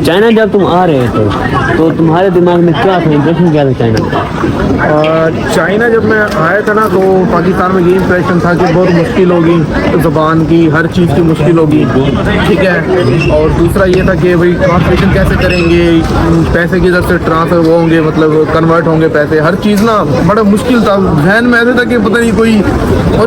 China जब तुम आ रहे थे तो तुम्हारे दिमाग में क्या था, इंप्रेशन क्या था चाइना का? चाइना जब मैं आया था ना तो पाकिस्तान में ये इम्प्रेशन था कि बहुत मुश्किल होगी, ज़बान की हर चीज़ की मुश्किल होगी, ठीक है। और दूसरा ये था कि भाई ट्रांसलेशन कैसे करेंगे, पैसे किधर से ट्रांसफर वो होंगे, मतलब कन्वर्ट होंगे पैसे, हर चीज़ ना बड़ा मुश्किल था। जहन में ऐसे था कि पता नहीं कोई, और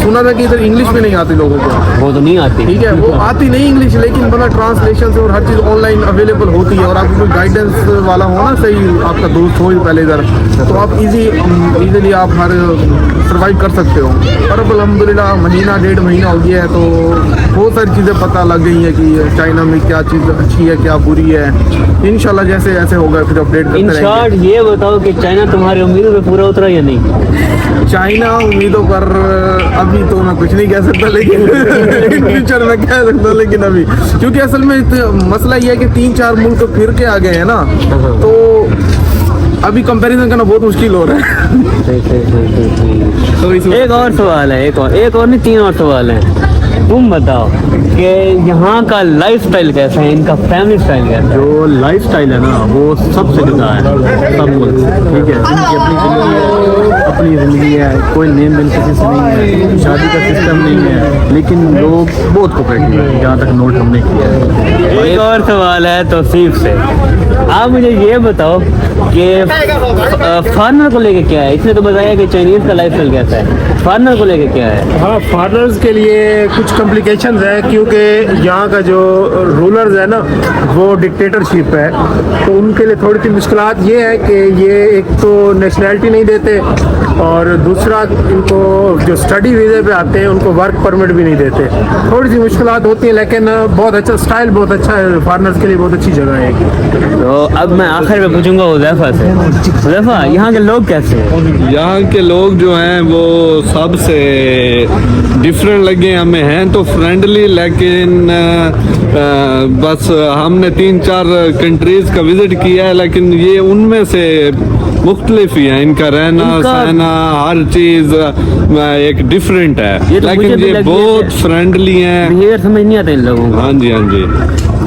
सुना था कि इधर इंग्लिश भी नहीं आती लोगों को, वो तो नहीं आती, ठीक है, वो आती नहीं इंग्लिश, लेकिन बड़ा ट्रांसलेशन से और हर चीज़ ऑनलाइन अवेलेबल होती है। और आपको कोई गाइडेंस वाला हो ना, सही आपका दोस्त हो पहले इधर, तो आप इजीली आप हर सर्वाइव कर सकते हो। पर अब अल्हम्दुलिल्लाह महीना 1.5 महीना हो गया है तो बहुत सारी चीज़ें पता लग गई हैं कि चाइना में क्या चीज़ अच्छी है क्या बुरी है। इंशाल्लाह जैसे जैसे होगा फिर अपडेट करते इन शॉर्ट ये बताओ कि चाइना तुम्हारी उम्मीदों पे पूरा उतरा या नहीं? चाइना उम्मीदों पर अभी तो मैं कुछ नहीं कह सकता, लेकिन इन फ्यूचर में कह सकता, लेकिन अभी क्योंकि असल में मसला ये है कि 3-4 मुल्क तो फिर के आ गए हैं ना, तो अभी कंपैरिजन करना बहुत मुश्किल हो रहा है। तो एक और सवाल है, एक और नहीं 3 और सवाल हैं। तुम बताओ कि यहाँ का लाइफ स्टाइल कैसा है, इनका फैमिली स्टाइल कैसा है? जो लाइफ स्टाइल है ना वो सबसे जुदा है, सब कुछ ठीक है। इनकी अपनी ज़िंदगी है, कोई लेन देन किसी से नहीं है, शादी का सिस्टम नहीं है, लेकिन लोग बहुत कोऑपरेटिव है जहाँ तक नोट हमने किया है। एक और सवाल है तौसीफ से, आप मुझे ये बताओ कि फॉरनर को लेके क्या है? इसने तो बताया कि चाइनीज़ का लाइफ स्टाइल कैसा है, फॉरनर को लेके क्या है? हाँ, फॉरनर्स के लिए कुछ कॉम्प्लिकेशंस है क्योंकि यहाँ का जो रूलर्स है ना वो डिक्टेटरशिप है, तो उनके लिए थोड़ी सी मुश्किलात ये है कि ये एक तो नेशनैलिटी नहीं देते, और दूसरा इनको जो स्टडी वीज़े पे आते हैं उनको वर्क परमिट भी नहीं देते। थोड़ी सी मुश्किलात होती है, लेकिन बहुत अच्छा स्टाइल, बहुत अच्छा है, फॉरनर्स के लिए बहुत अच्छी जगह है। तो अब मैं आखिर में पूछूंगा हुज़ैफा से, हुज़ैफा यहाँ के लोग कैसे हैं? यहाँ के लोग जो हैं वो सबसे डिफरेंट लगे हमें, हैं तो फ्रेंडली, लेकिन बस हमने 3-4 कंट्रीज़ का विज़िट किया है, लेकिन ये उनमें से मुख्तलिफ ही है, इनका रहना सहना हर चीज़ एक डिफरेंट है, ये तो लेकिन ये बहुत फ्रेंडली हैं। बिहेवियर समझ नहीं आता इन लोगों को। हाँ जी, हाँ जी,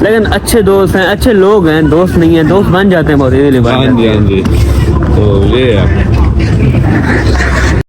लेकिन अच्छे दोस्त हैं, अच्छे लोग हैं, दोस्त नहीं हैं, दोस्त बन जाते हैं बहुत इजीली। हाँ जी, हाँ जी, तो ये है।